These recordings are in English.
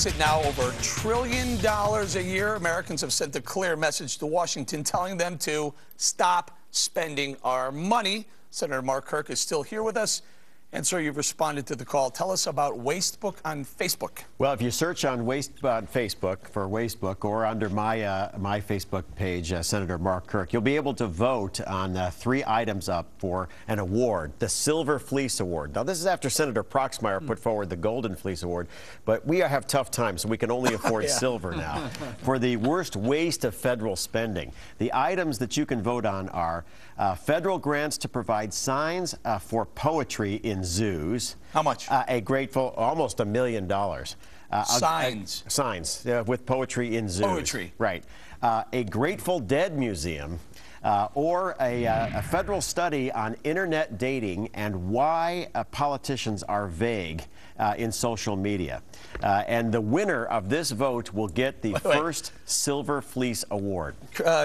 deficit now over $1 trillion a year. Americans have sent a clear message to Washington telling them to stop spending our money. Senator Mark Kirk is still here with us. And sir, you've responded to the call. Tell us about WasteBook on Facebook. Well, if you search on Facebook for WasteBook or under my Facebook page, Senator Mark Kirk, you'll be able to vote on 3 items up for an award, the Silver Fleece Award. Now, this is after Senator Proxmire put forward the Golden Fleece Award, but we have tough times, so we can only afford silver now. For the worst waste of federal spending, the items that you can vote on are federal grants to provide signs for poetry in zoos. How much? Almost $1 million. Signs. Signs with poetry in zoos. Poetry. Right. A Grateful Dead museum, or a federal study on internet dating and why politicians are vague in social media. And the winner of this vote will get the first Silver Fleece Award.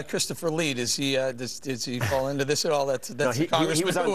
Christopher Lee, does he fall into this at all? That's no, he was on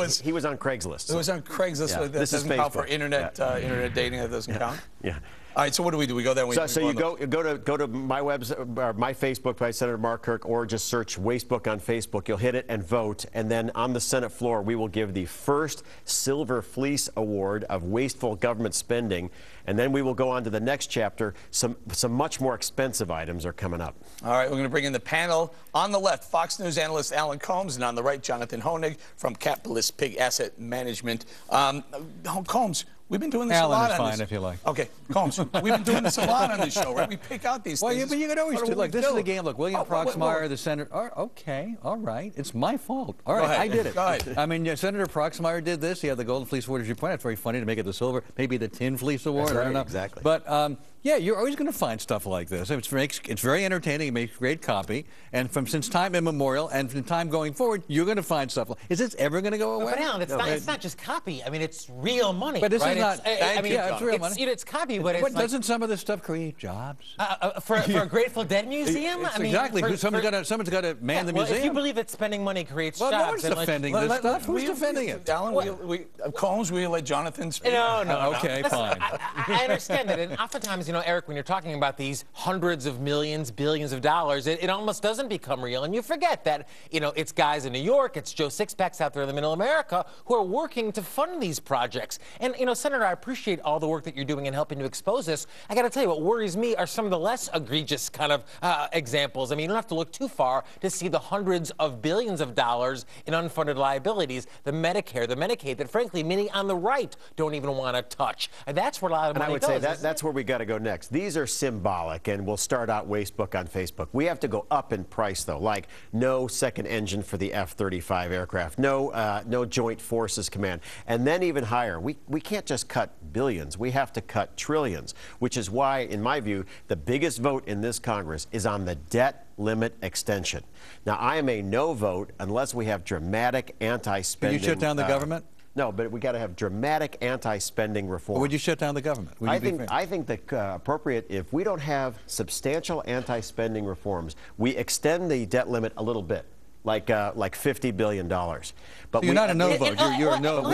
Craigslist. It was on Craigslist. Yeah. So that doesn't count for internet dating. That doesn't count. Yeah. All right, so what do? We go there. So you go to my my Facebook by Senator Mark Kirk, or just search WasteBook on Facebook. You'll hit it and vote, and then on the Senate floor, we will give the first Silver Fleece Award of wasteful government spending, and then we will go on to the next chapter. Some much more expensive items are coming up. All right, we're going to bring in the panel. On the left, Fox News analyst Alan Combs, and on the right, Jonathan Honig from Capitalist Pig Asset Management. Combs. We've been doing this a lot on this. Alan is fine if you like. Okay, Combs, we've been doing this a lot on this show, right? We pick out these things. Well, but you could always do, like, this is a game. Look, William Proxmire, the senator. Oh, okay, all right. It's my fault. All right, I did it. Go ahead. I mean, Senator Proxmire did this. He had the Golden Fleece Award, as you pointed out. It's very funny to make it the silver, maybe the Tin Fleece Award. That's right, I don't know. Exactly. But, yeah, you're always going to find stuff like this. It's very entertaining. It makes great copy. And since time immemorial and from time going forward, you're going to find stuff. Is this ever going to go away? But Alan, it's not just copy. I mean, it's real money. But this right? is not. It's real money. It's copy, but it's doesn't some of this stuff create jobs? For a Grateful Dead museum? I mean, exactly. Someone's got to man the museum. If you believe that spending money creates jobs. No one's defending this stuff. Who's defending it? Alan, Combs, will you let Jonathan speak? No. Okay, fine. I understand that. And oftentimes, Eric, when you're talking about these hundreds of millions, billions of dollars, it almost doesn't become real. And you forget that, it's guys in New York, it's Joe Sixpacks out there in the middle of America who are working to fund these projects. And, Senator, I appreciate all the work that you're doing in helping to expose this. I got to tell you, what worries me are some of the less egregious kind of examples. I mean, you don't have to look too far to see the hundreds of billions of dollars in unfunded liabilities, the Medicare, the Medicaid, that frankly many on the right don't even want to touch. And that's where a lot of money goes. And I would say that's where we got to go next. These are symbolic, and we'll start out WasteBook on Facebook. We have to go up in price, though, like no second engine for the F-35 aircraft, no Joint Forces Command, and then even higher. We can't just cut billions. We have to cut trillions, which is why, in my view, the biggest vote in this Congress is on the debt limit extension. Now, I am a no vote unless we have dramatic anti-spending. Can you shut down the government? No, but we got to have dramatic anti-spending reform. Or would you shut down the government? I think the appropriate, if we don't have substantial anti-spending reforms, we extend the debt limit a little bit, like $50 billion. But so you're not a no vote. You're a no.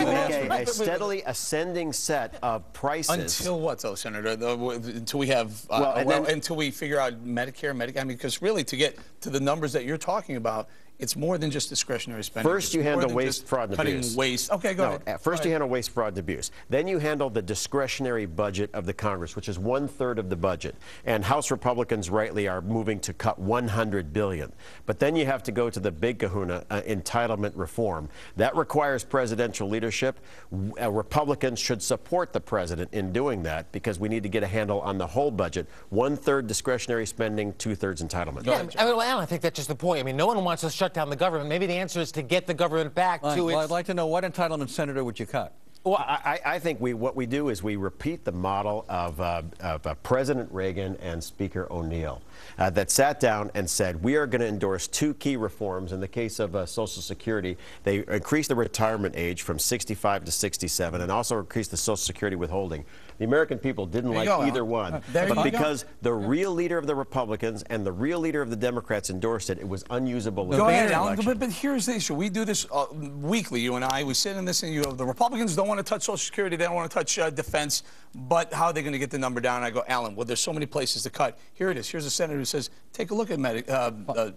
A steadily ascending set of prices. Until what, though, Senator? Until we have, until we figure out Medicare, Medicaid. I mean, because really, to get to the numbers that you're talking about, it's more than just discretionary spending. First, you handle waste, fraud, and abuse. Waste. Okay, go ahead. First, you handle waste, fraud, and abuse. Then you handle the discretionary budget of the Congress, which is 1/3 of the budget. And House Republicans rightly are moving to cut $100 billion. But then you have to go to the big kahuna, entitlement reform. That requires presidential leadership. Republicans should support the president in doing that because we need to get a handle on the whole budget. 1/3 discretionary spending, 2/3 entitlement. Yeah, Alan, I think that's just the point. I mean, no one wants to shut down the government. Maybe the answer is to get the government back to its... Well, I'd like to know what entitlement, Senator, would you cut? Well, I think what we do is we repeat the model of President Reagan and Speaker O'Neill that sat down and said, we are going to endorse 2 key reforms. In the case of Social Security, they increased the retirement age from 65 to 67 and also increased the Social Security withholding The American people didn't like either one. But because the real leader of the Republicans and the real leader of the Democrats endorsed it, it was unusable. Go ahead, Alan. But here's the issue. We do this weekly, you and I. We sit in this, and the Republicans don't want to touch Social Security. They don't want to touch defense. But how are they going to get the number down? And I go, Alan, well, there's so many places to cut. Here it is. Here's a senator who says, take a look at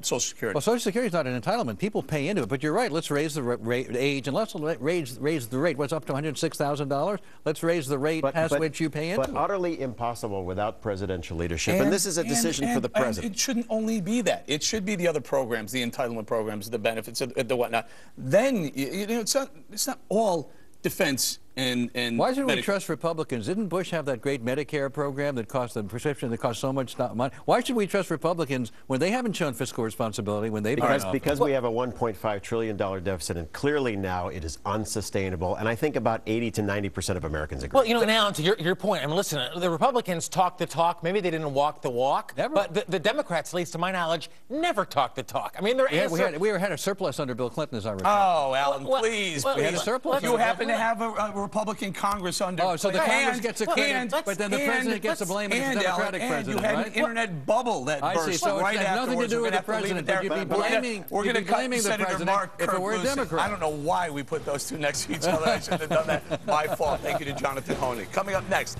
Social Security. Well, Social Security is not an entitlement. People pay into it. But you're right. Let's raise the age, and let's raise the rate. What's up to $106,000? Let's raise the rate past which you pay into it. But utterly impossible without presidential leadership. And this is a decision for the president. And it shouldn't only be that. It should be the other programs, the entitlement programs, the benefits, the whatnot. Then, it's not all defense and why should we trust Republicans? Didn't Bush have that great Medicare program that cost the prescription that cost so much money? Why should we trust Republicans when they haven't shown fiscal responsibility, when they've because we have a $1.5 trillion deficit, and clearly now it is unsustainable. And I think about 80 to 90% of Americans agree. Well, and Alan, to your point, I mean, listen, the Republicans talk the talk. Maybe they didn't walk the walk. Never. But the Democrats, at least to my knowledge, never talked the talk. I mean, we had a surplus under Bill Clinton, as I recall. Oh, Alan, please. We had a surplus. You happen to have a Republican Congress under. Oh, so the Congress gets a credit, but then the president gets the blame as the Democratic president, you had an internet bubble that burst I see. So right it has nothing to afterwards. do with the president, but you'd be blaming the president if it were a Democrat. I don't know why we put those two next to each other. I shouldn't have done that. My fault. Thank you to Jonathan Honig. Coming up next,